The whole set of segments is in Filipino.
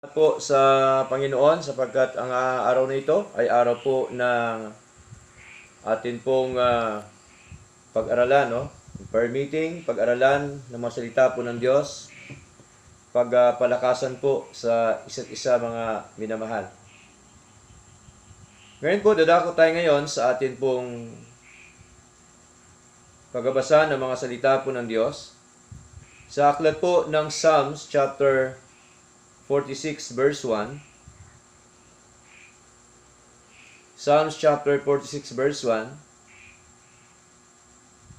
Po sa Panginoon sapagkat ang araw na ito ay araw po ng atin pong pag-aralan, no? Prayer meeting, pag-aralan ng mga salita po ng Diyos, pagpalakasan po sa isa't isa mga minamahal. Ngayon po, dadako tayo ngayon sa atin pong pagbabasa ng mga salita po ng Diyos. Sa aklat po ng Psalms chapter 46 verse 1. Psalms chapter 46 verse 1.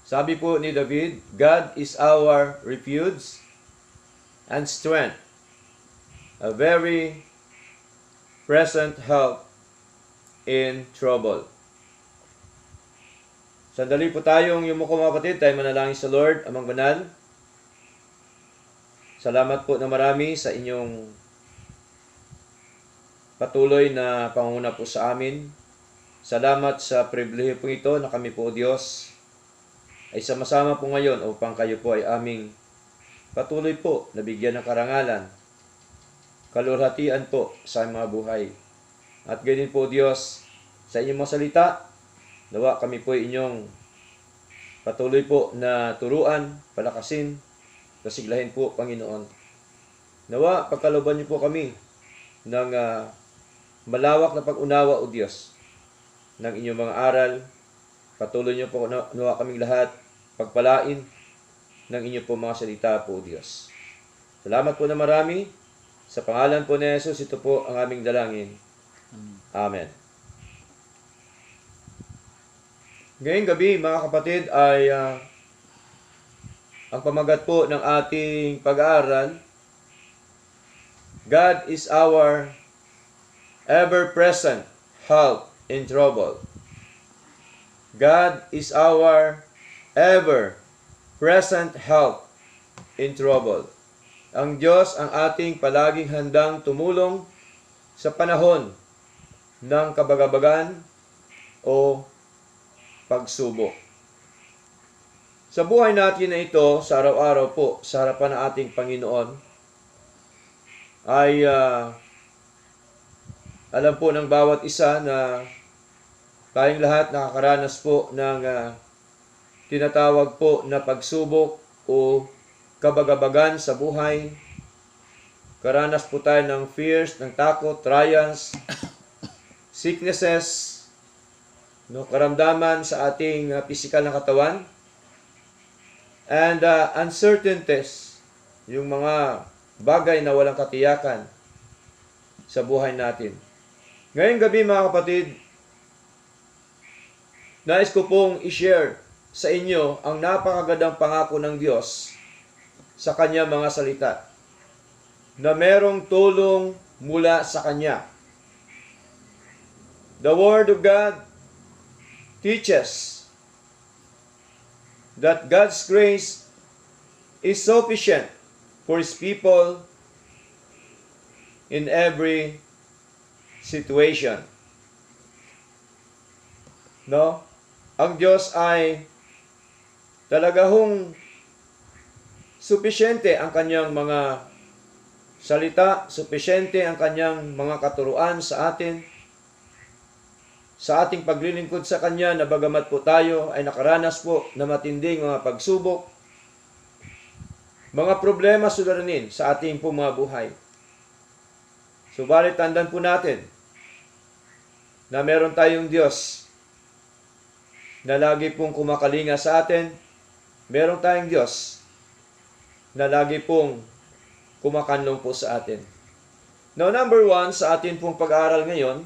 Sabi po ni David, God is our refuge and strength, a very present help in trouble. Sandali po tayong yumuko mga kapatid, tayo manalangin sa Lord, Amang Banal. Salamat po na marami sa inyong patuloy na pangunguna po sa amin. Salamat sa pribilehiyo po ito na kami po, Diyos, ay sama-sama po ngayon upang kayo po ay aming patuloy po na bigyan ng karangalan, kalulhatian po sa aming mga buhay. At ganyan po, Diyos, sa inyong mga salita, nawa kami po inyong patuloy po na turuan, palakasin, kasiglahin po, Panginoon. Nawa, pagkalooban niyo po kami ng malawak na pag-unawa, O Diyos, ng inyong mga aral. Patuloy niyo po nawa kaming lahat pagpalain ng inyong po mga salita po, O Diyos. Salamat po na marami. Sa pangalan po ni Jesus, ito po ang aming dalangin. Amen. Ngayong gabi, mga kapatid, ay ang pamagat po ng ating pag-aaral, God is our ever-present help in trouble. God is our ever-present help in trouble. Ang Diyos ang ating palaging handang tumulong sa panahon ng kabagabagan o pagsubok. Sa buhay natin na ito, sa araw-araw po, sa harapan ng ating Panginoon, ay alam po ng bawat isa na tayong lahat nakakaranas po ng tinatawag po na pagsubok o kabagabagan sa buhay. Karanas po tayo ng fears, ng takot, trials, sicknesses, no, karamdaman sa ating physical na katawan, and uncertainties, yung mga bagay na walang katiyakan sa buhay natin. Ngayong gabi, mga kapatid, nais ko pong i-share sa inyo ang napakagandang pangako ng Diyos sa Kanya mga salita na merong tulong mula sa Kanya. The Word of God teaches that God's grace is sufficient for His people in every situation. No? Ang Diyos ay talaga hong supisyente ang kanyang mga salita, supisyente ang kanyang mga katuruan sa atin, sa ating paglilingkod sa Kanya, na bagamat po tayo ay nakaranas po na matinding mga pagsubok, mga problema suliranin sa ating po mga buhay. Subalit tandaan po natin na meron tayong Diyos na lagi pong kumakalinga sa atin. Meron tayong Diyos na lagi pong kumakanlong po sa atin. Now, number 1 sa atin pong pag-aaral ngayon,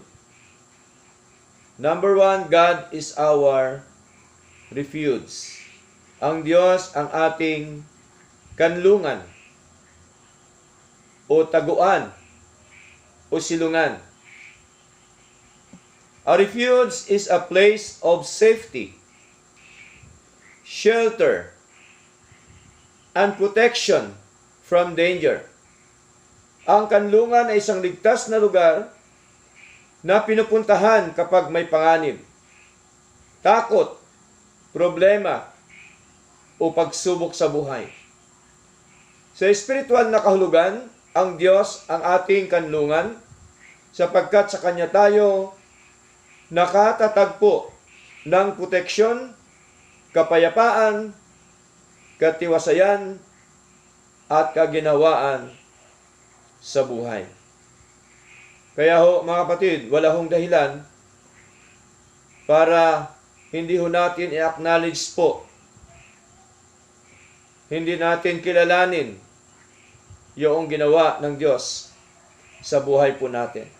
number 1, God is our refuge. Ang Diyos ang ating kanlungan o taguan o silungan. A refuge is a place of safety, shelter, and protection from danger. Ang kanlungan ay isang ligtas na lugar na pinupuntahan kapag may panganib, takot, problema, o pagsubok sa buhay. Sa espiritual na kahulugan, ang Diyos ang ating kanlungan, sapagkat sa Kanya tayo nakatatagpo ng proteksyon, kapayapaan, katiwasayan, at kaginhawaan sa buhay. Kaya ho, mga kapatid, wala hong dahilan para hindi ho natin i-acknowledge po, hindi natin kilalanin yung ginawa ng Diyos sa buhay po natin.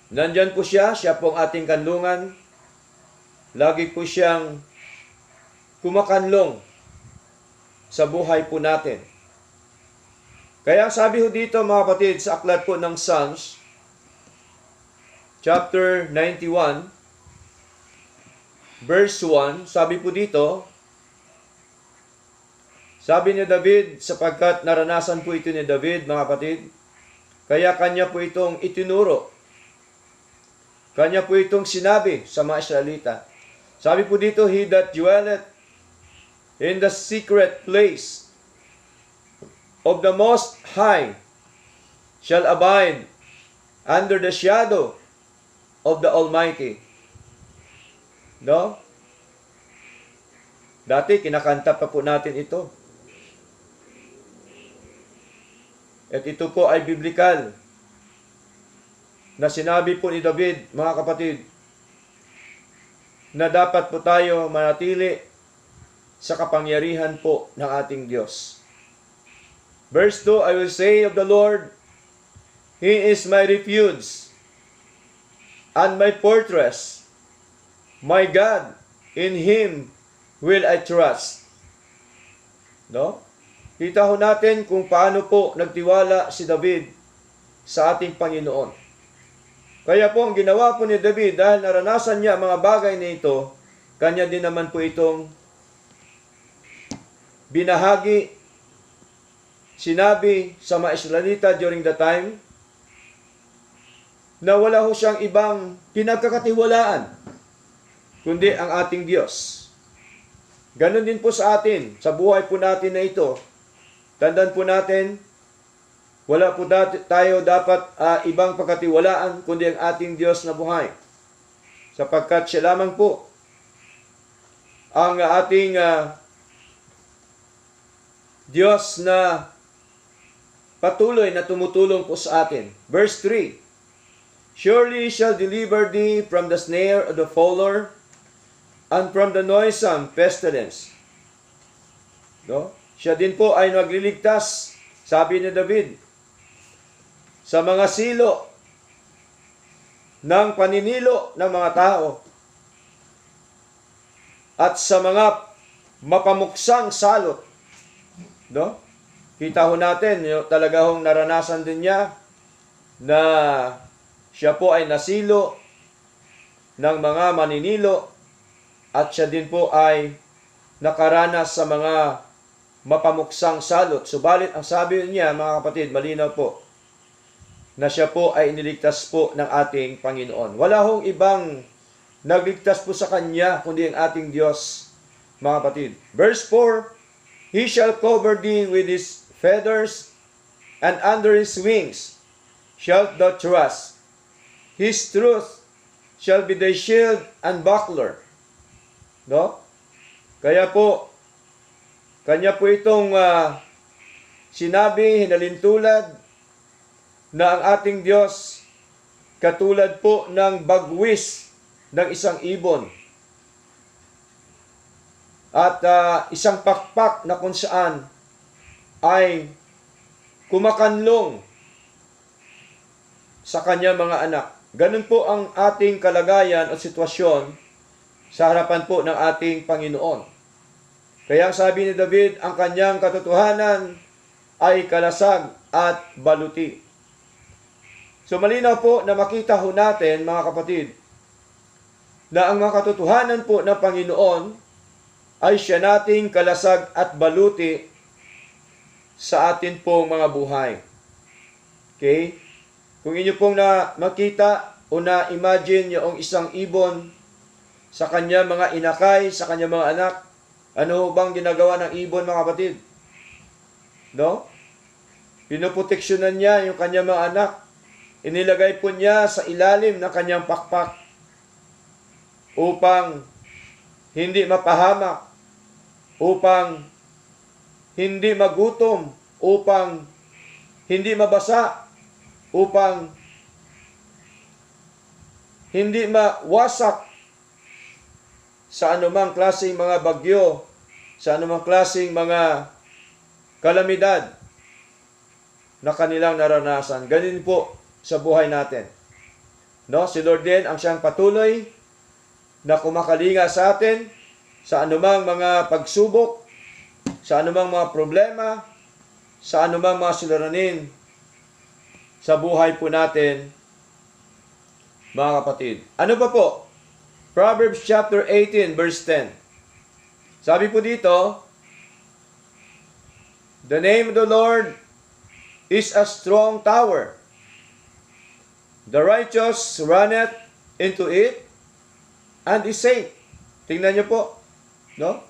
Nandyan po siya po ang ating kanlungan. Lagi po siyang kumakanlong sa buhay po natin. Kaya sabi ho dito, mga kapatid, sa aklat po ng Psalms, chapter 91, verse 1, sabi po dito, sabi ni David, sapagkat naranasan po ito ni David, mga kapatid, kaya kanya po itong itinuro. Kanya po itong sinabi sa mga Israelita. Sabi po dito, He that dwelleth in the secret place of the Most High shall abide under the shadow of the Almighty. No? Dati, kinakanta pa po natin ito. At ito po ay biblikal na sinabi po ni David, mga kapatid, na dapat po tayo manatili sa kapangyarihan po ng ating Diyos. Verse 2, I will say of the Lord, He is my refuge and my fortress, my God, in Him will I trust. No? Kita ho natin kung paano po nagtiwala si David sa ating Panginoon. Kaya po ang ginawa po ni David, dahil naranasan niya mga bagay na ito, kanya din naman po itong binahagi, sinabi sa mga Israelita during the time, na wala ho siyang ibang pinagkakatiwalaan, kundi ang ating Diyos. Ganon din po sa atin, sa buhay po natin na ito. Tandaan po natin, wala po tayo dapat ibang pagkatiwalaan kundi ang ating Diyos na buhay. Sapagkat siya lamang po ang ating Diyos na patuloy na tumutulong po sa atin. Verse 3, Surely He shall deliver thee from the snare of the fowler and from the noisome pestilence. No? Siya din po ay nagliligtas, sabi ni David, sa mga silo ng paninilo ng mga tao at sa mga mapamuksang salot. No? Kita ho natin, talaga hong naranasan din niya na siya po ay nasilo ng mga maninilo at siya din po ay nakaranas sa mga mapamuksang salot. Subalit, ang sabi niya, mga kapatid, malinaw po, na siya po ay iniligtas po ng ating Panginoon. Wala hong ibang nagligtas po sa Kanya, kundi ang ating Diyos, mga kapatid. Verse 4, He shall cover thee with His feathers, and under His wings shalt thou trust. His truth shall be thy shield and buckler. No? Kaya po, Kanya po itong sinabi, hinalintulad, na ang ating Diyos katulad po ng bagwis ng isang ibon. At isang pakpak na kung saan ay kumakanlong sa kanya mga anak. Ganun po ang ating kalagayan o sitwasyon sa harapan po ng ating Panginoon. Kaya sabi ni David, ang kanyang katotohanan ay kalasag at baluti. So malinaw po na makita ho natin, mga kapatid, na ang mga katotohanan po ng Panginoon ay siya nating kalasag at baluti sa atin pong mga buhay. Okay? Kung inyo pong makita o na-imagine yung isang ibon sa kanya mga inakay, sa kanya mga anak, ano bang ginagawa ng ibon, mga kapatid? No? Pinoproteksyonan niya yung kanyang mga anak. Inilagay po niya sa ilalim ng kanyang pakpak upang hindi mapahamak, upang hindi magutom, upang hindi mabasa, upang hindi mawasak sa anumang klaseng mga bagyo, sa anumang klaseng mga kalamidad na kanilang naranasan. Ganun po sa buhay natin. No? Si Lord din ang siyang patuloy na kumakalinga sa atin sa anumang mga pagsubok, sa anumang mga problema, sa anumang mga suliranin sa buhay po natin, mga kapatid. Ano pa po? Proverbs chapter 18 verse 10. Sabi po dito, the name of the Lord is a strong tower. The righteous runneth into it and is safe. Tingnan niyo po, no?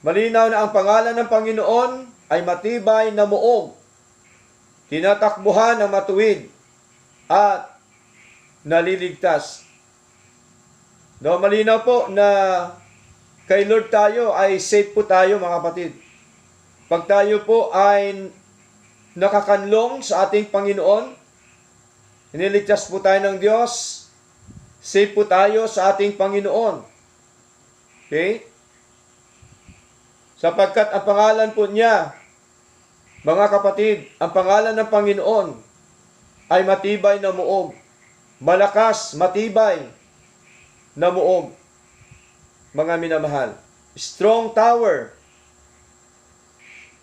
Malinaw na ang pangalan ng Panginoon ay matibay na muog, tinatakbuhan ng matuwid, at naliligtas. No, malinaw po na kay Lord tayo ay safe po tayo, mga kapatid. Pag tayo po ay nakakanlong sa ating Panginoon, iniligtas po tayo ng Diyos, safe po tayo sa ating Panginoon. Okay? Sapagkat ang pangalan po niya, mga kapatid, ang pangalan ng Panginoon ay matibay na muog. Malakas, matibay na muog. Mga minamahal. Strong tower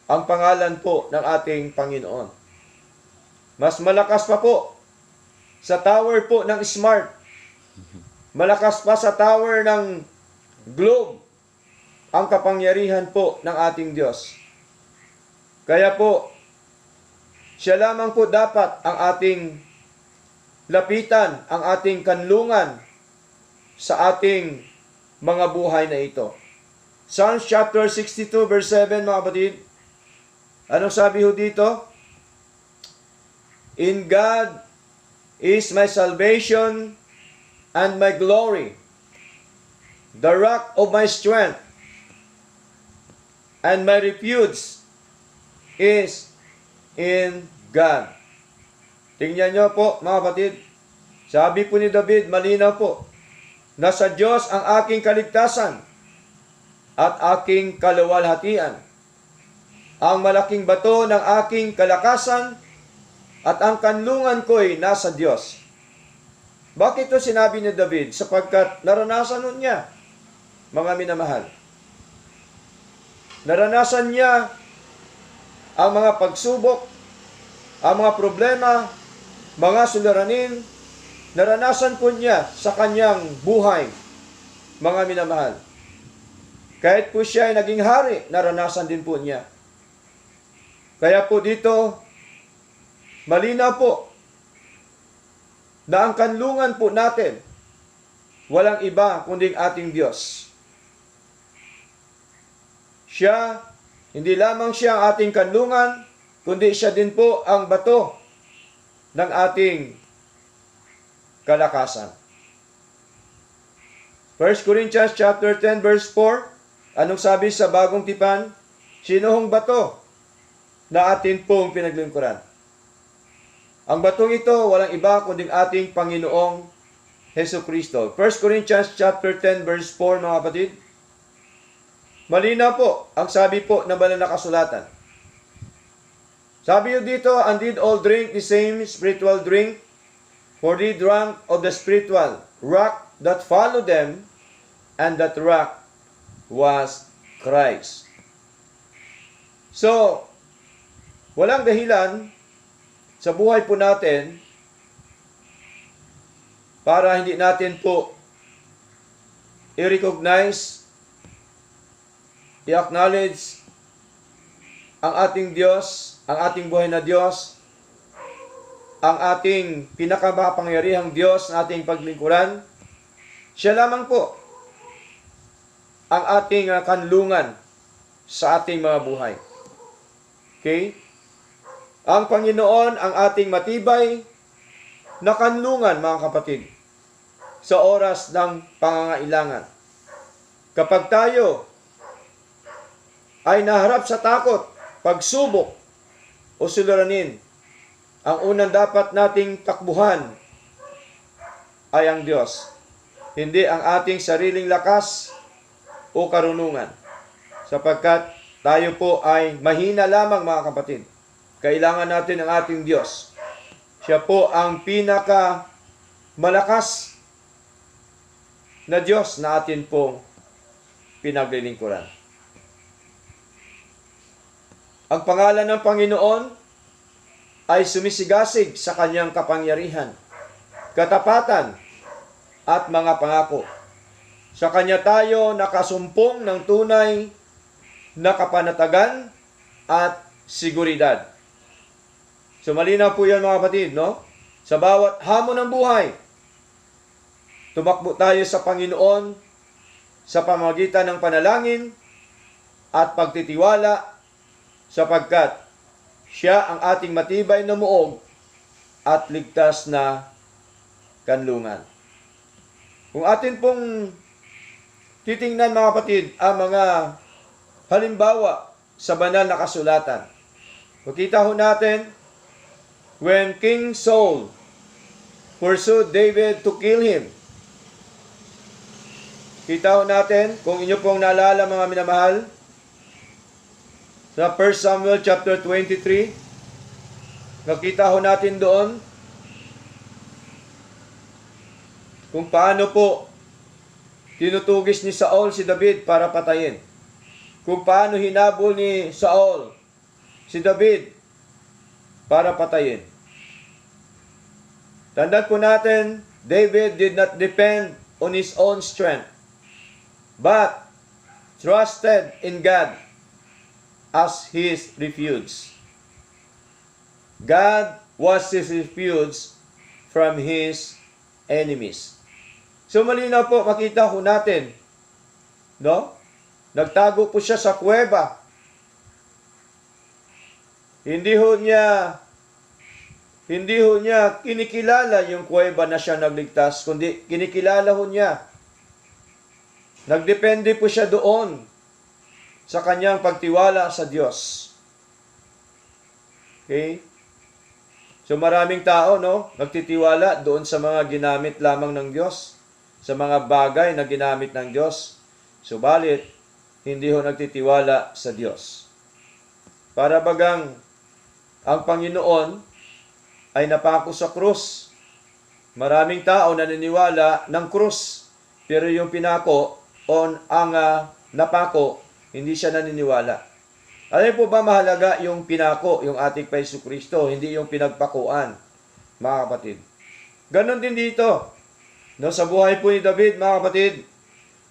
ang pangalan po ng ating Panginoon. Mas malakas pa po sa tower po ng Smart. Malakas pa sa tower ng Globe ang kapangyarihan po ng ating Diyos. Kaya po, siya lamang po dapat ang ating lapitan, ang ating kanlungan sa ating mga buhay na ito. Psalms chapter 62 verse 7, mga kapatid. Anong sabi ho dito? In God is my salvation and my glory, the rock of my strength, and my refuge is in God. Tingnan nyo po, mga kapatid. Sabi po ni David, malinaw po, na sa Diyos ang aking kaligtasan at aking kaluwalhatian, ang malaking bato ng aking kalakasan, at ang kanlungan ko'y nasa Diyos. Bakit ito sinabi ni David? Sapagkat naranasan nun niya, mga minamahal. Naranasan niya ang mga pagsubok, ang mga problema, mga suliranin. Naranasan po niya sa kanyang buhay, mga minamahal. Kahit po siya ay naging hari, naranasan din po niya. Kaya po dito, malinaw po na ang kanlungan po natin, walang iba kundi ating Diyos. Siya, hindi lamang siya ang ating kanlungan, kundi siya din po ang bato ng ating kalakasan. 1 Corinthians chapter 10 verse 4, anong sabi sa bagong tipan? Sino hong bato na atin pong pinaglingkuran? Ang batong ito, walang iba kundi ating Panginoong Hesus Kristo. 1 Corinthians chapter 10 verse 4, mga kapatid. Malinaw po ang sabi po ng banal na kasulatan. Sabi dito, and did all drink the same spiritual drink, for they drank of the spiritual rock that followed them, and that rock was Christ. So, walang dahilan sa buhay po natin para hindi natin po i-recognize, i-acknowledge ang ating Diyos, ang ating buhay na Diyos, ang ating pinakamakapangyarihang Diyos na ating paglingkuran. Siya lamang po ang ating kanlungan sa ating mga buhay. Okay? Ang Panginoon ang ating matibay na kanlungan, mga kapatid, sa oras ng pangangailangan. Kapag tayo ay naharap sa takot, pagsubok, o suliranin, ang unang dapat nating takbuhan ay ang Diyos. Hindi ang ating sariling lakas o karunungan. Sapagkat tayo po ay mahina lamang, mga kapatid. Kailangan natin ang ating Diyos. Siya po ang pinaka malakas na Diyos na atin pong pinaglilingkuran. Ang pangalan ng Panginoon ay sumisigasig sa kanyang kapangyarihan, katapatan, at mga pangako. Sa kanya tayo nakasumpong ng tunay na kapanatagan at seguridad. So malinaw po yan, mga kapatid, no? Sa bawat hamon ng buhay, tumakbo tayo sa Panginoon sa pamamagitan ng panalangin at pagtitiwala, sapagkat siya ang ating matibay na muog at ligtas na kanlungan. Kung atin pong titingnan, mga kapatid, ang mga halimbawa sa banal na kasulatan, makita ho natin, when King Saul pursued David to kill him, kita ho natin, kung inyo pong naalala, mga minamahal, sa 1 Samuel chapter 23, nakita ho natin doon kung paano po tinutugis ni Saul si David para patayin. Kung paano hinabol ni Saul si David para patayin. Tandaan po natin, David did not depend on his own strength, but trusted in God as his refuge. God was his refuge from his enemies. So malinaw po, makita ko natin, no? Nagtago po siya sa kuweba. Hindi ho niya kinikilala yung kuweba na siya nagligtas, kundi kinikilala ho niya. Nagdepende po siya doon sa kanyang pagtiwala sa Diyos. Okay? So maraming tao, no, nagtitiwala doon sa mga ginamit lamang ng Diyos, sa mga bagay na ginamit ng Diyos. Subalit, hindi ho nagtitiwala sa Diyos. Para bagang ang Panginoon ay napako sa krus. Maraming tao naniniwala ng krus, pero yung pinako o ang napako, hindi siya naniniwala. Alam po ba mahalaga yung pinako, yung ating Paiso Kristo, hindi yung pinagpakuan, mga kapatid. Ganon din dito. No, sa buhay po ni David, mga kapatid,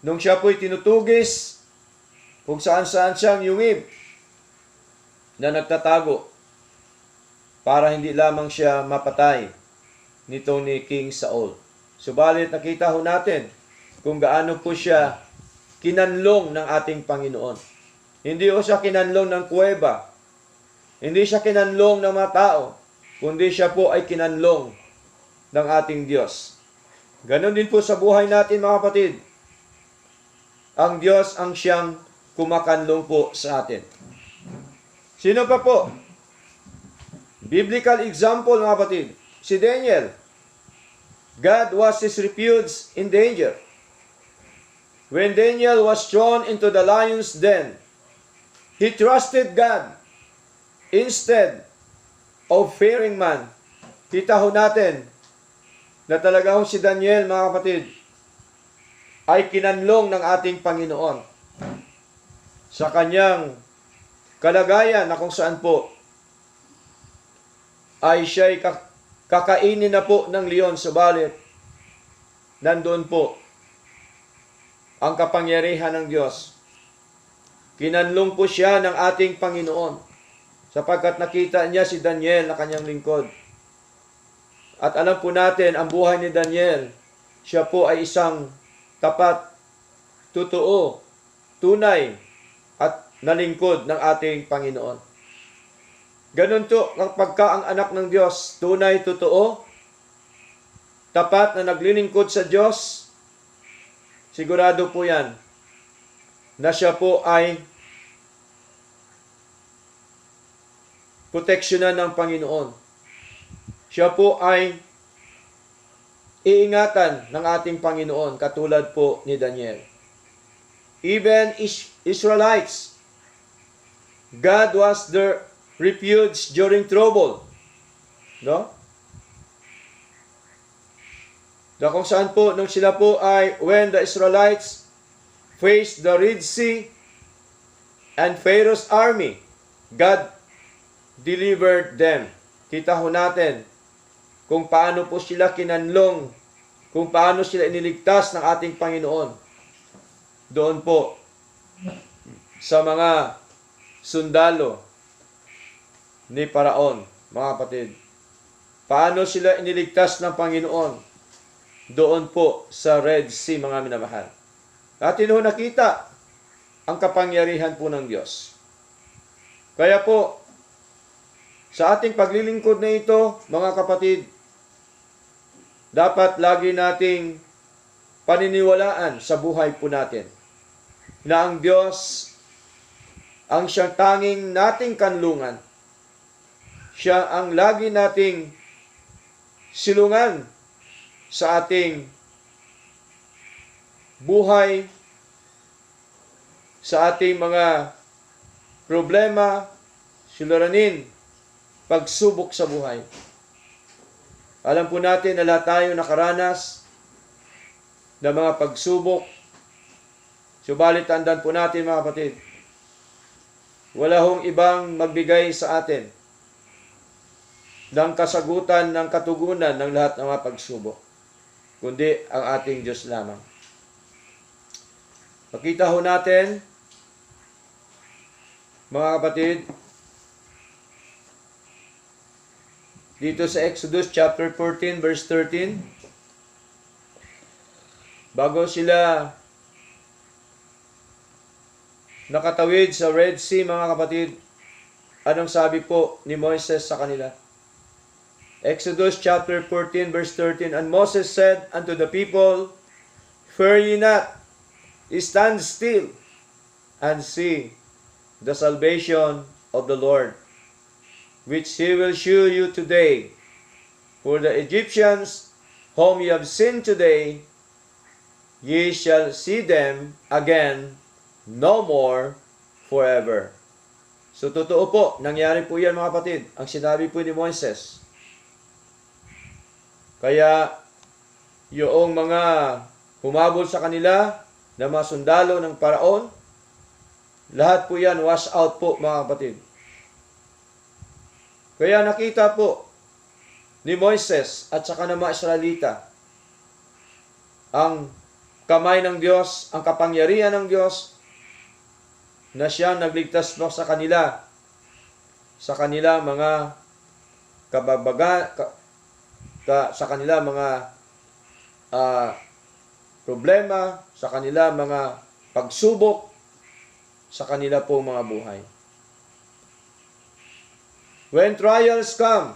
nung siya po'y tinutugis, kung saan-saan siyang yungib na nagtatago para hindi lamang siya mapatay nitong ni King Saul. Subalit nakita ho natin kung gaano po siya kinanlong ng ating Panginoon. Hindi ho siya kinanlong ng kuweba. Hindi siya kinanlong ng mga tao, kundi siya po ay kinanlong ng ating Diyos. Ganon din po sa buhay natin, mga kapatid. Ang Diyos ang siyang kumakanlong po sa atin. Sino pa po? Biblical example, mga kapatid. Si Daniel. God was his refuge in danger. When Daniel was thrown into the lion's den, he trusted God instead of fearing man. Kita ho natin na talaga ho si Daniel, mga kapatid, ay kinanlong ng ating Panginoon sa kanyang kalagayan na kung saan po ay siya'y kakainin na po ng leon, subalit nandoon po ang kapangyarihan ng Diyos. Kinanlong po siya ng ating Panginoon sapagkat nakita niya si Daniel na kanyang lingkod. At alam po natin, ang buhay ni Daniel, siya po ay isang tapat, totoo, tunay, at nalingkod ng ating Panginoon. Ganun to, kapag ka ang anak ng Diyos, tunay, totoo, tapat na naglilingkod sa Diyos, sigurado po yan na siya po ay proteksyonan ng Panginoon. Siya po ay iingatan ng ating Panginoon, katulad po ni Daniel. Even Israelites, God was their refuge during trouble. No? Na kung saan po, nung sila po ay, when the Israelites faced the Red Sea and Pharaoh's army, God delivered them. Kita ho natin kung paano po sila kinanlong, kung paano sila iniligtas ng ating Panginoon. Doon po, sa mga sundalo ni Paraon, mga kapatid. Paano sila iniligtas ng Panginoon? Doon po sa Red Sea, mga minamahal. Atin ho nakita ang kapangyarihan po ng Diyos. Kaya po, sa ating paglilingkod na ito, mga kapatid, dapat lagi nating paniniwalaan sa buhay po natin na ang Diyos ang siyang tanging nating kanlungan. Siya ang lagi nating silungan sa ating buhay, sa ating mga problema, suliranin, pagsubok sa buhay. Alam po natin na lahat tayo nakaranas ng mga pagsubok. Subalit tandaan po natin, mga kapatid, wala hong ibang magbigay sa atin ng kasagutan, ng katugunan ng lahat ng mga pagsubok, kundi ang ating Diyos lamang. Makita ho natin, mga kapatid, dito sa Exodus chapter 14 verse 13, bago sila nakatawid sa Red Sea, mga kapatid, anong sabi po ni Moises sa kanila? Exodus chapter 14 verse 13, And Moses said unto the people, Fear ye not, stand still, and see the salvation of the Lord, which he will shew you today. For the Egyptians whom ye have seen today, ye shall see them again no more forever. So totoo po, nangyari po yan, mga kapatid, ang sinabi po ni Moises. Kaya yung mga humabol sa kanila na mga sundalo ng Paraon, lahat po yan wash out po, mga kapatid. Kaya nakita po ni Moises at saka ng mga Israelita ang kamay ng Diyos, ang kapangyarihan ng Diyos na siya nagligtas mo sa kanila mga kababaga, sa kanila mga problema, sa kanila mga pagsubok, sa kanila po mga buhay. When trials come,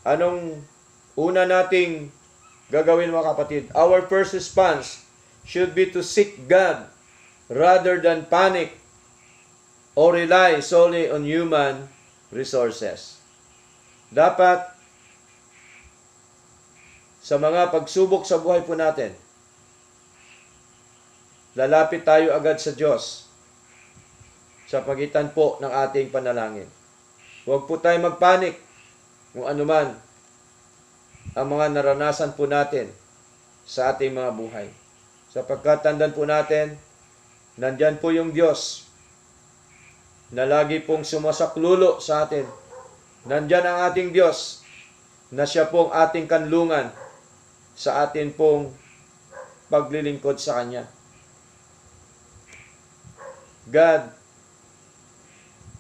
anong una nating gagawin, mga kapatid? Our first response should be to seek God rather than panic or rely solely on human resources. Dapat sa mga pagsubok sa buhay po natin, lalapit tayo agad sa Diyos sa pagitan po ng ating panalangin. Huwag po tayo magpanik kung anuman ang mga naranasan po natin sa ating mga buhay. Sapagkat tandaan po natin, nandyan po yung Diyos na lagi pong sumasaklulo sa atin. Nandyan ang ating Diyos na siya pong ating kanlungan sa atin pong paglilingkod sa Kanya. God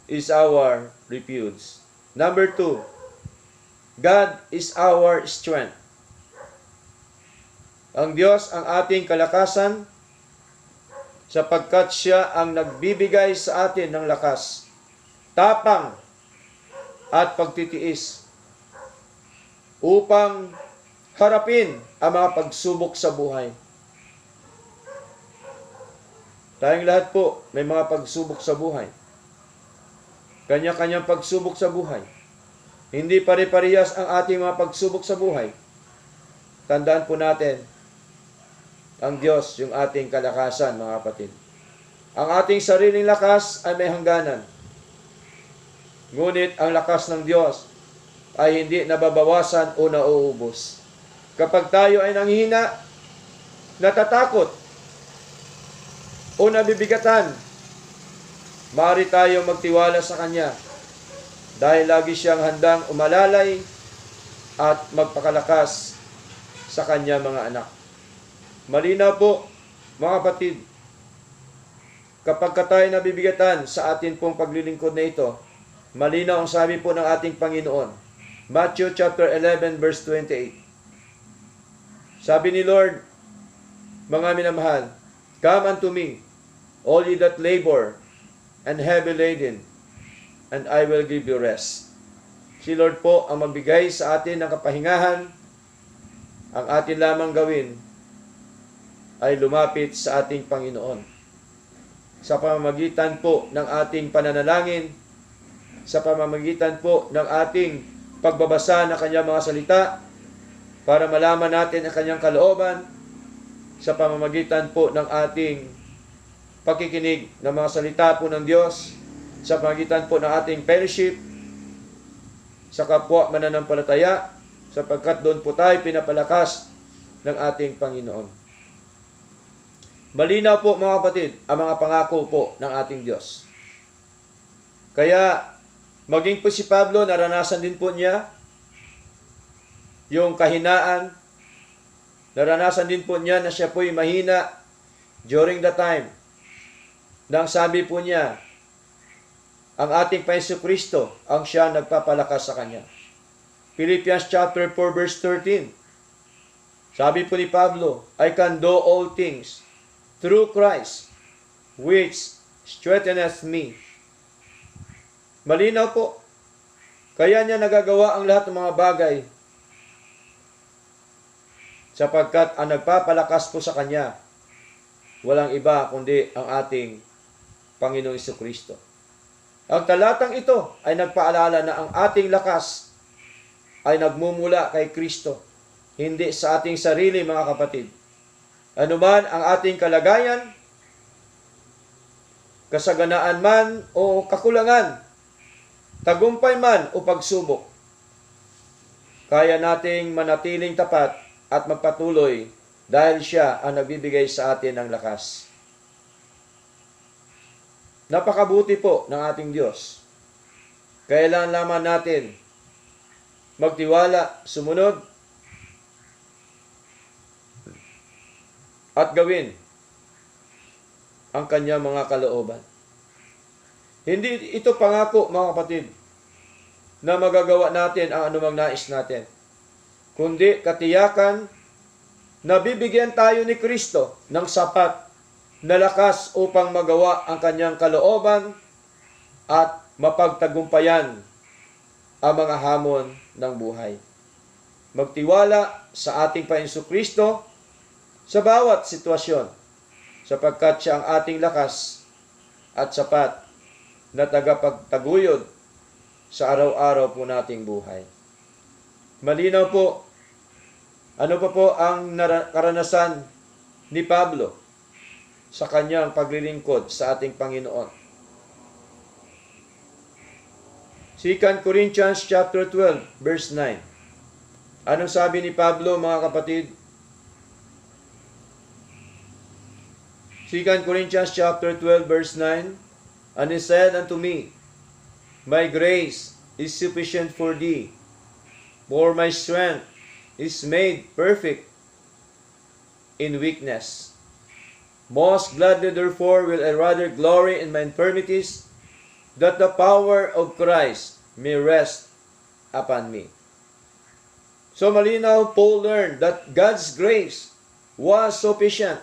is our refuge. Number 2, God is our strength. Ang Diyos ang ating kalakasan sapagkat siya ang nagbibigay sa atin ng lakas, tapang at pagtitiis upang harapin ang mga pagsubok sa buhay. Tayong lahat po may mga pagsubok sa buhay. Kanya-kanyang pagsubok sa buhay. Hindi pare-parehas ang ating mga pagsubok sa buhay. Tandaan po natin, ang Diyos yung ating kalakasan, mga kapatid. Ang ating sariling lakas ay may hangganan. Ngunit ang lakas ng Diyos ay hindi nababawasan o nauubos. Kapag tayo ay nanghihina, natatakot, o nabibigatan, maaari tayong magtiwala sa Kanya dahil lagi siyang handang umalalay at magpakalakas sa Kanya mga anak. Malinaw po, mga kapatid, kapag tayo nabibigatan sa atin pong paglilingkod na ito, malinaw ang sabi po ng ating Panginoon. Matthew chapter 11 verse 28. Sabi ni Lord, mga minamahal, come unto me, all ye that labor and heavy laden, and I will give you rest. Si Lord po ang magbigay sa atin ng kapahingahan. Ang atin lamang gawin ay lumapit sa ating Panginoon. Sa pamamagitan po ng ating pananalangin, sa pamamagitan po ng ating pagbabasa ng Kanyang mga salita, para malaman natin ang Kanyang kalooban, sa pamamagitan po ng ating pakikinig ng mga salita po ng Diyos, sa pamamagitan po ng ating fellowship sa kapwa mananampalataya, sapagkat doon po tayo pinapalakas ng ating Panginoon. Malinaw po mga kapatid ang mga pangako po ng ating Diyos. Kaya maging po si Pablo, naranasan din po niya yung kahinaan, naranasan din po niya na siya po'y mahina during the time nang sabi po niya, ang ating Panginoon Kristo ang siya nagpapalakas sa kanya. Philippians chapter 4 verse 13. Sabi po ni Pablo, I can do all things through Christ, which strengtheneth me. Malinaw po. Kaya niya nagagawa ang lahat ng mga bagay sapagkat ang nagpapalakas po sa kanya, walang iba kundi ang ating Panginoong Jesucristo. Ang talatang ito ay nagpaalala na ang ating lakas ay nagmumula kay Kristo, hindi sa ating sarili, mga kapatid. Anuman ang ating kalagayan, kasaganaan man o kakulangan, tagumpay man o pagsubok, kaya nating manatiling tapat at magpatuloy dahil siya ang nagbibigay sa atin ng lakas. Napakabuti po ng ating Diyos. Kailangan lamang natin magtiwala, sumunod, at gawin ang kanyang mga kalooban. Hindi ito pangako, mga kapatid, na magagawa natin ang anumang nais natin, kundi katiyakan na bibigyan tayo ni Kristo ng sapat na lakas upang magawa ang kanyang kalooban at mapagtagumpayan ang mga hamon ng buhay. Magtiwala sa ating Panginoon Kristo sa bawat sitwasyon, sapagkat siya ang ating lakas at sapat na tagapagtaguyod sa araw-araw po nating buhay. Malinaw po, ano pa po ang karanasan ni Pablo sa kanyang paglilingkod sa ating Panginoon? 2 Corinthians chapter 12 verse 9. Anong sabi ni Pablo, mga kapatid? 2 Corinthians chapter 12 verse 9. And he said unto me, my grace is sufficient for thee, for my strength is made perfect in weakness. Most gladly therefore will I rather glory in my infirmities, that the power of Christ may rest upon me. So malinaw, Paul learned that God's grace was sufficient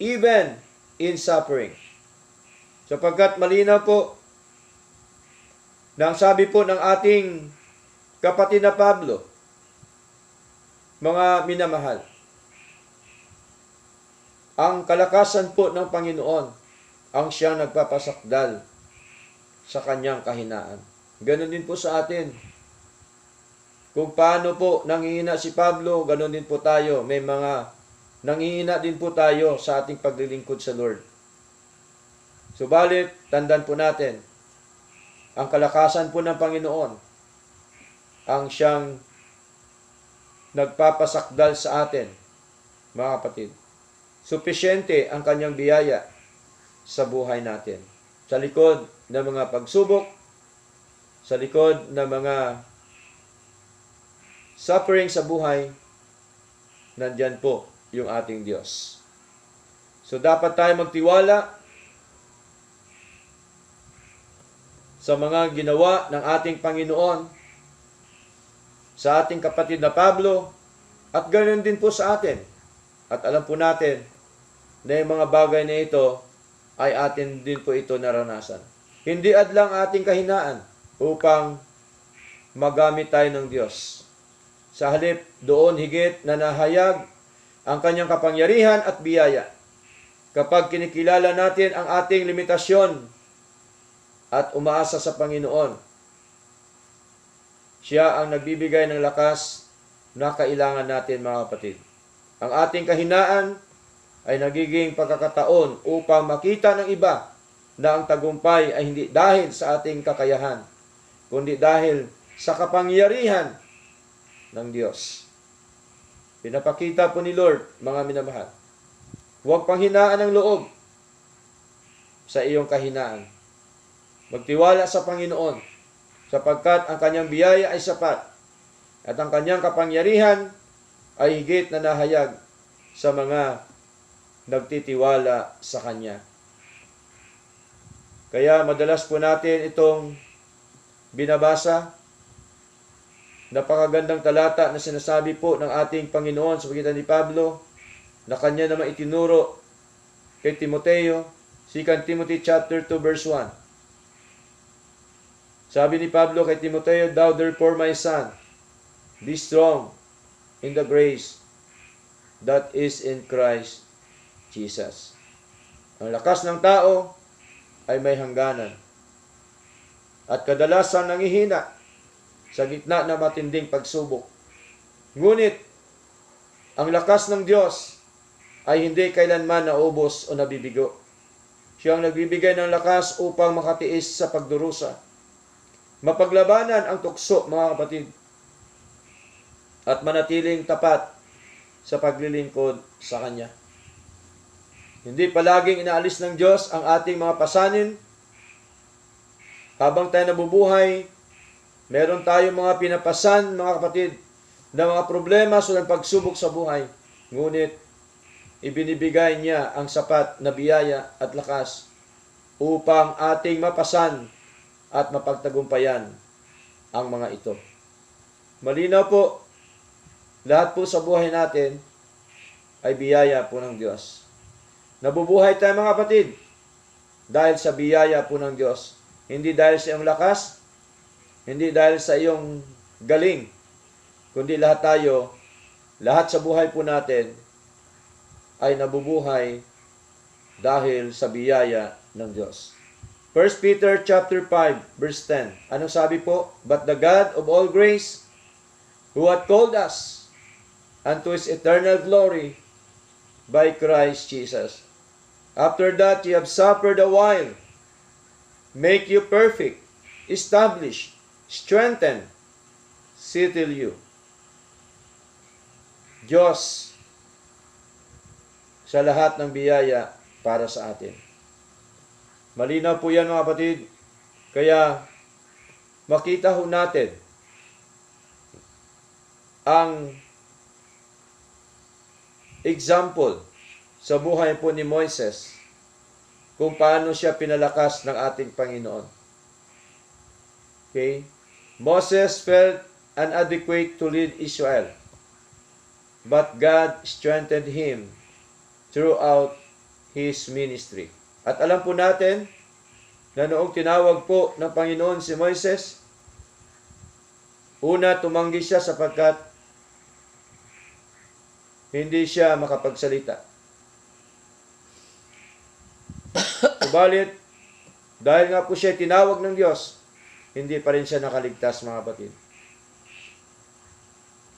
even in suffering. Sapagkat malinaw po na ang sabi po ng ating kapatid na Pablo, mga minamahal, ang kalakasan po ng Panginoon ang siyang nagpapasakdal sa kanyang kahinaan. Ganon din po sa atin. Kung paano po nanghihina si Pablo, ganon din po tayo. May mga nanghihina din po tayo sa ating paglilingkod sa Lord. Subalit, tandaan po natin, ang kalakasan po ng Panginoon ang siyang nagpapasakdal sa atin, mga kapatid. Supisyente ang kanyang biyaya sa buhay natin. Sa likod ng mga pagsubok, sa likod ng mga suffering sa buhay, nandyan po yung ating Diyos. So dapat tayo magtiwala sa mga ginawa ng ating Panginoon, sa ating kapatid na Pablo, at ganoon din po sa atin. At alam po natin na yung mga bagay na ito ay atin din po ito naranasan. Hindi adlang ating kahinaan upang magamit tayo ng Diyos. Sa halip, doon higit na nahayag ang kanyang kapangyarihan at biyaya. Kapag kinikilala natin ang ating limitasyon at umaasa sa Panginoon, siya ang nagbibigay ng lakas na kailangan natin, mga kapatid. Ang ating kahinaan ay nagiging pagkakataon upang makita ng iba na ang tagumpay ay hindi dahil sa ating kakayahan, kundi dahil sa kapangyarihan ng Diyos. Pinapakita po ni Lord, mga minamahal, huwag panghinaan ang loob sa iyong kahinaan. Magtiwala sa Panginoon, sapagkat ang kanyang biyaya ay sapat at ang kanyang kapangyarihan ay higit na nahayag sa mga nagtitiwala sa Kanya. Kaya madalas po natin itong binabasa. Napakagandang talata na sinasabi po ng ating Panginoon sa pagitan ni Pablo na Kanya naman itinuro kay Timoteo, 2 Timothy chapter 2 verse 1. Sabi ni Pablo kay Timoteo, "Thou therefore, my son, be strong in the grace that is in Christ Jesus." Ang lakas ng tao ay may hangganan. At kadalasan nangihina sa gitna ng matinding pagsubok. Ngunit, ang lakas ng Diyos ay hindi kailanman naubos o nabibigo. Siya ang nagbibigay ng lakas upang makatiis sa pagdurusa. Mapaglabanan ang tukso, mga kapatid, at manatiling tapat sa paglilingkod sa Kanya. Hindi palaging inaalis ng Diyos ang ating mga pasanin. Habang tayo nabubuhay, meron tayong mga pinapasan, mga kapatid, na mga problema sa pagsubok sa buhay. Ngunit, ibinibigay niya ang sapat na biyaya at lakas upang ating mapasan at mapagtagumpayan ang mga ito. Malinaw po, lahat po sa buhay natin ay biyaya po ng Diyos. Nabubuhay tayo, mga kapatid, dahil sa biyaya po ng Diyos. Hindi dahil sa iyong lakas, hindi dahil sa iyong galing, kundi lahat sa buhay po natin ay nabubuhay dahil sa biyaya ng Diyos. 1 Peter chapter 5 verse 10. Anong sabi po? "But the God of all grace, who hath called us unto His eternal glory by Christ Jesus, after that ye have suffered a while, make you perfect, establish, strengthen, settle you." Diyos sa lahat ng biyaya para sa atin. Malinaw po yan, mga kapatid. Kaya makita ho natin ang example sa buhay po ni Moises kung paano siya pinalakas ng ating Panginoon. Okay? Moses felt inadequate to lead Israel, but God strengthened him throughout His ministry. At alam po natin na noong tinawag po ng Panginoon si Moises, una tumanggi siya sapagkat hindi siya makapagsalita. Subalit, dahil nga po siya tinawag ng Diyos, hindi pa rin siya nakaligtas, mga kapatid.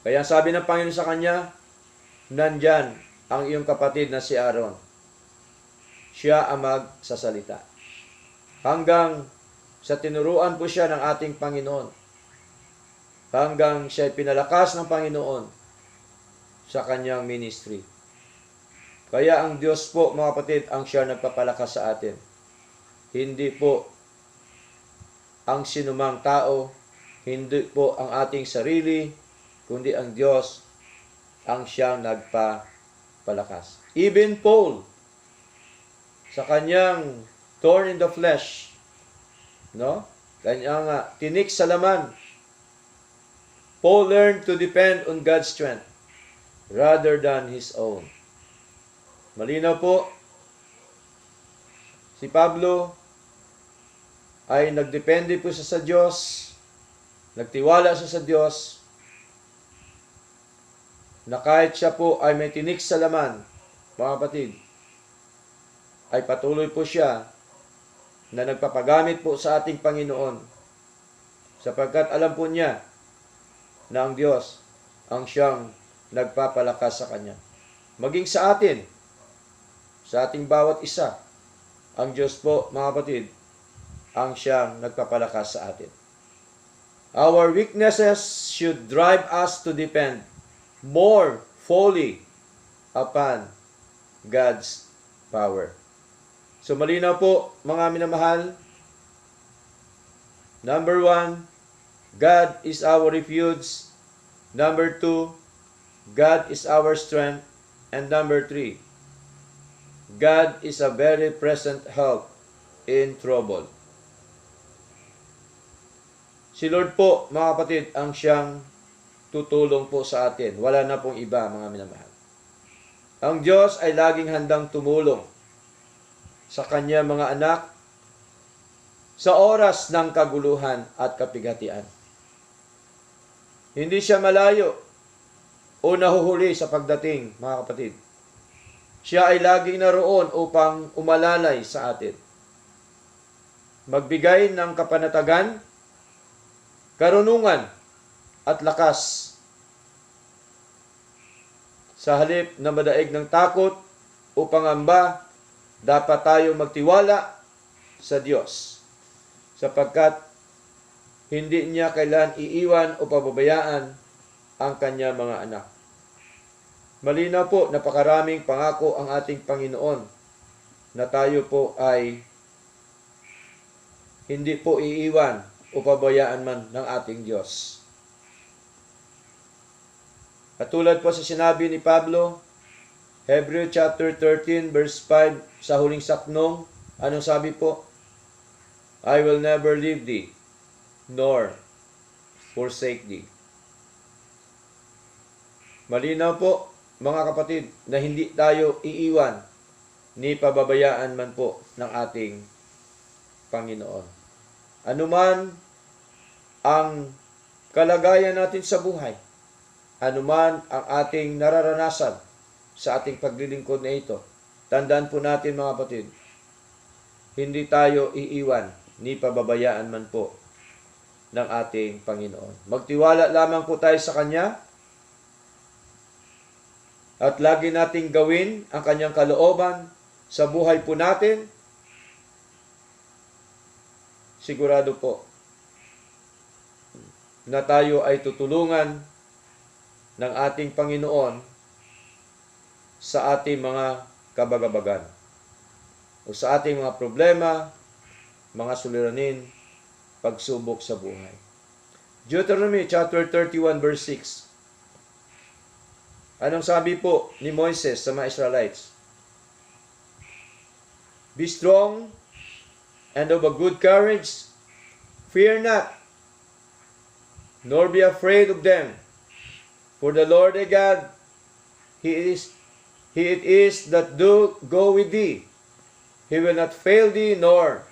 Kaya sabi ng Panginoon sa kanya, nandyan ang iyong kapatid na si Aaron. Siya ang magsasalita. Hanggang sa tinuruan po siya ng ating Panginoon. Hanggang siya pinalakas ng Panginoon sa kanyang ministry. Kaya ang Diyos po, mga kapatid, ang siya nagpapalakas sa atin. Hindi po ang sinumang tao, hindi po ang ating sarili, kundi ang Diyos ang siyang nagpapalakas. Even Paul, sa kanyang thorn in the flesh, no? Kanyang tinik sa laman, Paul learned to depend on God's strength rather than his own. Malinaw po, si Pablo ay nagdepende po siya sa Diyos, nagtiwala siya sa Diyos, na kahit siya po ay may tinik sa laman, mga kapatid, ay patuloy po siya na nagpapagamit po sa ating Panginoon sapagkat alam po niya na ang Diyos ang siyang nagpapalakas sa kanya. Maging sa atin, sa ating bawat isa, ang Diyos po, mga kapatid, ang siyang nagpapalakas sa atin. Our weaknesses should drive us to depend more fully upon God's power. So malinaw po, mga minamahal. Number 1, God is our refuge. Number 2, God is our strength. And number 3, God is a very present help in trouble. Si Lord po, mga kapatid, ang siyang tutulong po sa atin. Wala na pong iba, mga minamahal. Ang Diyos ay laging handang tumulong sa kanya mga anak sa oras ng kaguluhan at kapighatian. Hindi siya malayo o nahuhuli sa pagdating, mga kapatid. Siya ay laging naroon upang umalalay sa atin. Magbigay ng kapanatagan, karunungan, at lakas. Sa halip na madaig ng takot o pangamba, dapat tayo magtiwala sa Diyos sapagkat hindi niya kailan iiwan o pababayaan ang kanya mga anak. Malinaw po, napakaraming pangako ang ating Panginoon na tayo po ay hindi po iiwan o pabayaan man ng ating Diyos. At tulad po sa sinabi ni Pablo, Hebrew chapter 13 verse 5, sa huling saknong, anong sabi po? I will never leave thee, nor forsake thee. Malinaw po, mga kapatid, na hindi tayo iiwan ni pababayaan man po ng ating Panginoon. Anuman ang kalagayan natin sa buhay, anuman ang ating nararanasan sa ating paglilingkod na ito, tandaan po natin, mga kapatid, hindi tayo iiwan ni pababayaan man po ng ating Panginoon. Magtiwala lamang po tayo sa Kanya at lagi nating gawin ang Kanyang kalooban sa buhay po natin. Sigurado po na tayo ay tutulungan ng ating Panginoon sa ating mga kabagabagan o sa ating mga problema, mga suliranin, pagsubok sa buhay. Deuteronomy chapter 31 verse 6. Anong sabi po ni Moises sa mga Israelites? Be strong and of a good courage, fear not, nor be afraid of them. For the Lord thy God, He He it is that do go with thee. He will not fail thee nor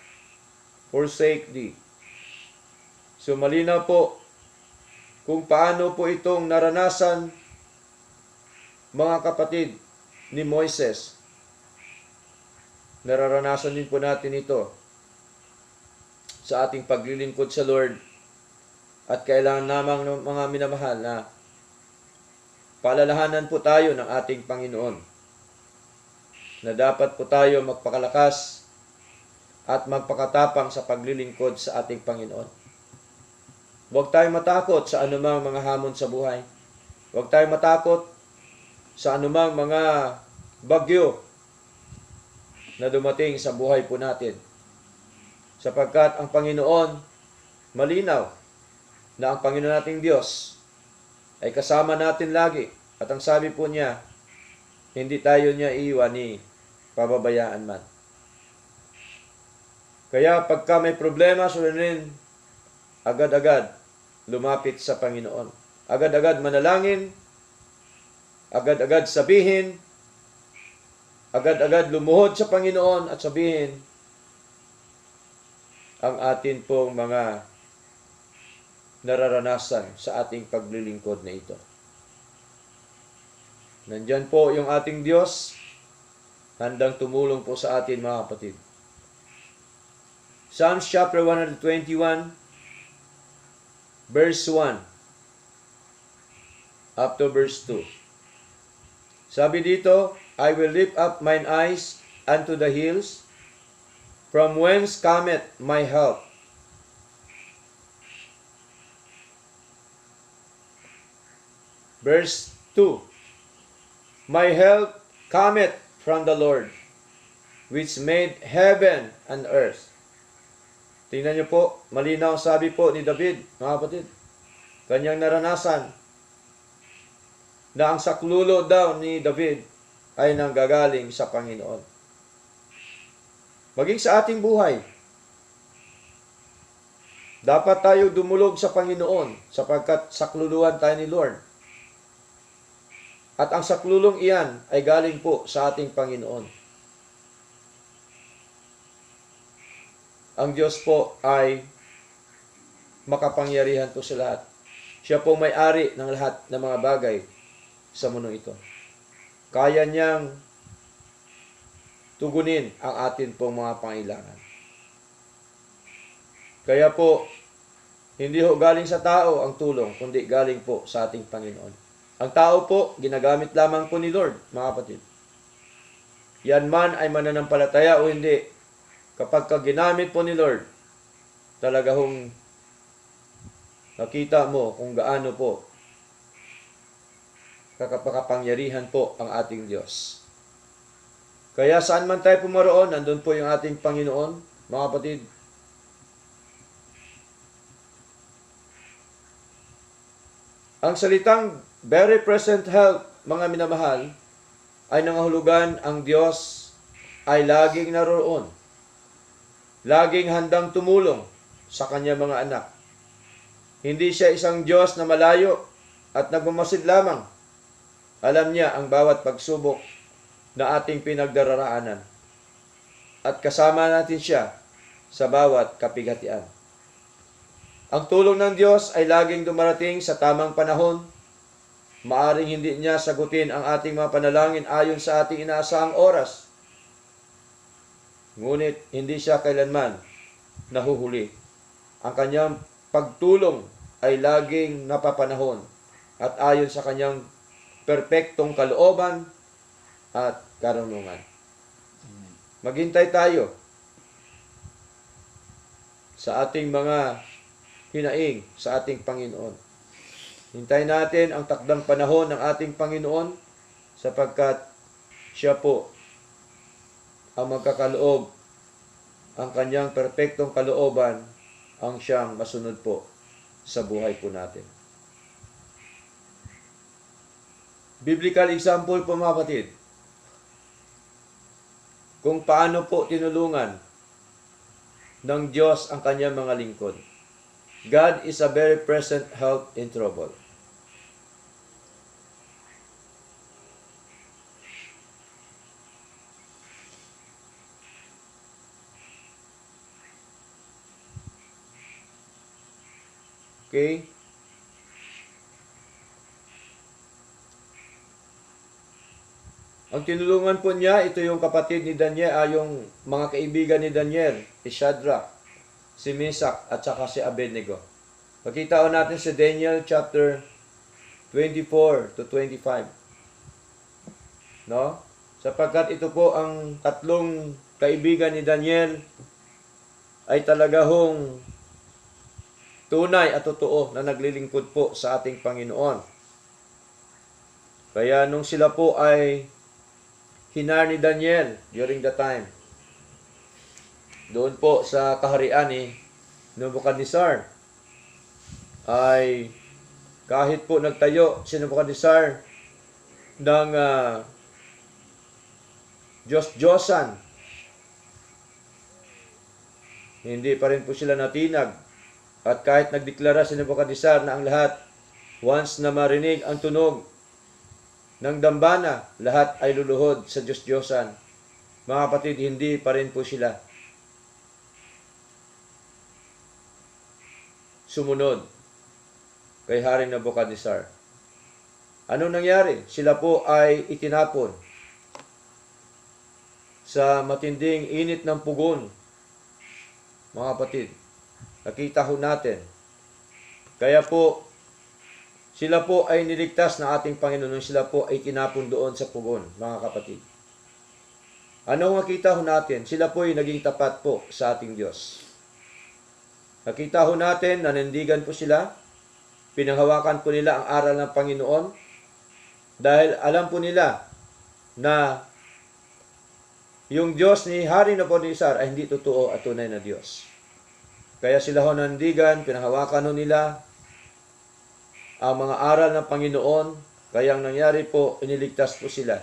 forsake thee. So malinaw po kung paano po itong naranasan, mga kapatid, ni Moises. Nararanasan din po natin ito sa ating paglilingkod sa Lord. At kailangan namang ng mga minamahal na paalalahanan po tayo ng ating Panginoon na dapat po tayo magpakalakas at magpakatapang sa paglilingkod sa ating Panginoon. Huwag tayong matakot sa anumang mga hamon sa buhay. Huwag tayong matakot sa anumang mga bagyo na dumating sa buhay po natin. Sapagkat ang Panginoon, malinaw na ang Panginoon nating Diyos ay kasama natin lagi. At ang sabi po niya, hindi tayo niya iiwan ni pababayaan man. Kaya pagka may problema, sulinin, agad-agad lumapit sa Panginoon. Agad-agad manalangin, agad-agad sabihin, agad-agad lumuhod sa Panginoon at sabihin ang atin pong mga nararanasan sa ating paglilingkod na ito. Nandyan po yung ating Diyos, handang tumulong po sa atin, mga kapatid. Psalms chapter 121, verse 1 up to verse 2. Sabi dito, I will lift up mine eyes unto the hills, from whence cometh my help. Verse 2, my help cometh from the Lord, which made heaven and earth. Tingnan niyo po, malinaw sabi po ni David, mga kapatid, kanyang naranasan na ang saklulo daw ni David ay nanggagaling sa Panginoon. Maging sa ating buhay, dapat tayo dumulog sa Panginoon sapagkat sakluluhan tayo ni Lord. At ang saklulong iyan ay galing po sa ating Panginoon. Ang Diyos po ay makapangyarihan po sa lahat. Siya po may-ari ng lahat ng mga bagay sa mundong ito. Kaya niyang tugunin ang atin pong mga pangailangan. Kaya po, hindi ho galing sa tao ang tulong, kundi galing po sa ating Panginoon. Ang tao po, ginagamit lamang po ni Lord, mga kapatid. Yan man ay mananampalataya o hindi, kapag ginamit po ni Lord, talaga hong nakita mo kung gaano po kakapangyarihan po ang ating Diyos. Kaya saan man tayo pumaroon, nandun po yung ating Panginoon, mga kapatid. Ang salitang very present help, mga minamahal, ay nangahulugan ang Diyos ay laging naroon. Laging handang tumulong sa kanya mga anak. Hindi siya isang Diyos na malayo at nagmamasid lamang. Alam niya ang bawat pagsubok na ating pinagdararaanan. At kasama natin siya sa bawat kapighatian. Ang tulong ng Diyos ay laging dumarating sa tamang panahon. Maaring hindi niya sagutin ang ating mga panalangin ayon sa ating inaasahang oras. Ngunit hindi siya kailanman nahuhuli. Ang kanyang pagtulong ay laging napapanahon at ayon sa kanyang perpektong kalooban at karunungan. Maghintay tayo sa ating mga hinaing sa ating Panginoon. Hintayin natin ang takdang panahon ng ating Panginoon sapagkat siya po ang magkakaloob, ang kanyang perpektong kalooban ang siyang masunod po sa buhay po natin. Biblical example po, mga kapatid, kung paano po tinulungan ng Diyos ang kanyang mga lingkod. God is a very present help in trouble. Okay? Ang tinulungan po niya, ito yung kapatid ni Daniel, yung mga kaibigan ni Daniel, si Shadrach, si Meshach, at saka si Abednego. Pakita natin sa Daniel chapter 24 to 25. No? Sapagkat ito po ang tatlong kaibigan ni Daniel ay talaga hong tunay at totoo na naglilingkod po sa ating Panginoon. Kaya nung sila po ay hinar ni Daniel during the time, doon po sa kaharian ni Nebuchadnezzar, ay kahit po nagtayo si Nebuchadnezzar ng Diyos-Diyosan, hindi pa rin po sila natinag. At kahit nagdeklara si Nebuchadnezzar na ang lahat, once na marinig ang tunog ng dambana, lahat ay luluhod sa Diyos-Diyosan. Mga kapatid, hindi pa rin po sila sumunod kay Haring Nebuchadnezzar. Ano nangyari? Sila po ay itinapon sa matinding init ng pugon. Mga kapatid, nakita ho natin. Kaya po, sila po ay niligtas ng ating Panginoon nung sila po ay tinapon doon sa pugon, mga kapatid. Ano makita ho natin? Sila po ay naging tapat po sa ating Diyos. Nakita ho natin, nanindigan po sila, pinanghawakan po nila ang aral ng Panginoon, dahil alam po nila na yung Diyos ni Haring Nebuchadnezzar ay hindi totoo at tunay na Diyos. Kaya sila ho nandigan, pinanghawakan ho nila ang mga aral ng Panginoon, kaya ang nangyari po, iniligtas po sila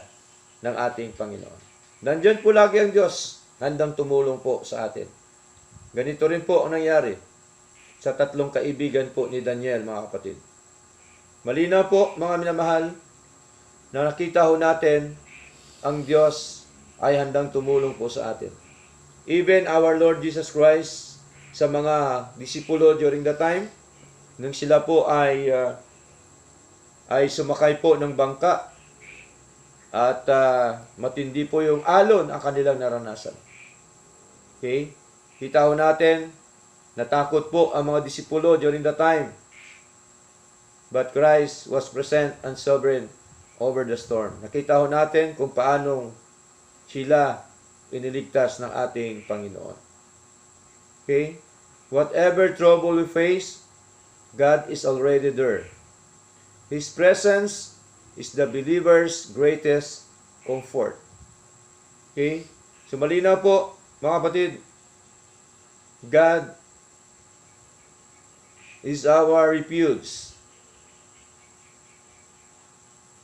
ng ating Panginoon. Nandiyan po lagi ang Diyos, handang tumulong po sa atin. Ganito rin po ang nangyari sa tatlong kaibigan po ni Daniel, mga kapatid. Malinaw po, mga minamahal, na nakita ho natin ang Diyos ay handang tumulong po sa atin. Even our Lord Jesus Christ, sa mga disipulo during the time, nung sila po ay sumakay po ng bangka at matindi po yung alon ang kanilang naranasan. Okay? Kita ho natin, natakot po ang mga disipulo during the time. But Christ was present and sovereign over the storm. Nakita ho natin kung paanong sila iniligtas ng ating Panginoon. Okay? Whatever trouble we face, God is already there. His presence is the believer's greatest comfort. Okay? So malinaw po, mga kapatid, God is our refuge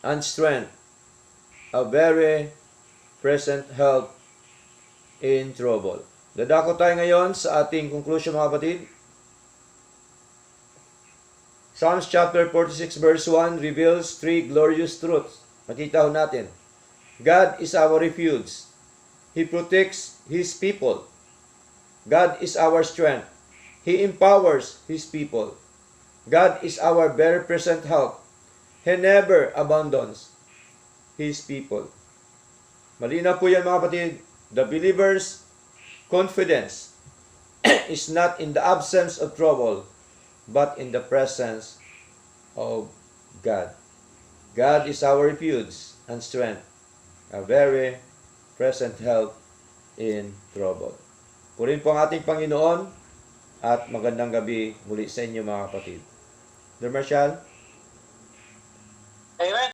and strength, a very present help in trouble. Dadako tayo ngayon sa ating conclusion, mga kapatid. Psalms chapter 46 verse 1 reveals three glorious truths. Makita ho natin. God is our refuge. He protects His people. God is our strength. He empowers His people. God is our very present help. He never abandons His people. Malinaw po yan, mga kapatid. The believer's confidence is not in the absence of trouble, but in the presence of God. God is our refuge and strength, a very present help in trouble. Purihin po ang ating Panginoon at magandang gabi muli sa inyo, mga kapatid. Brother Marshall? Amen.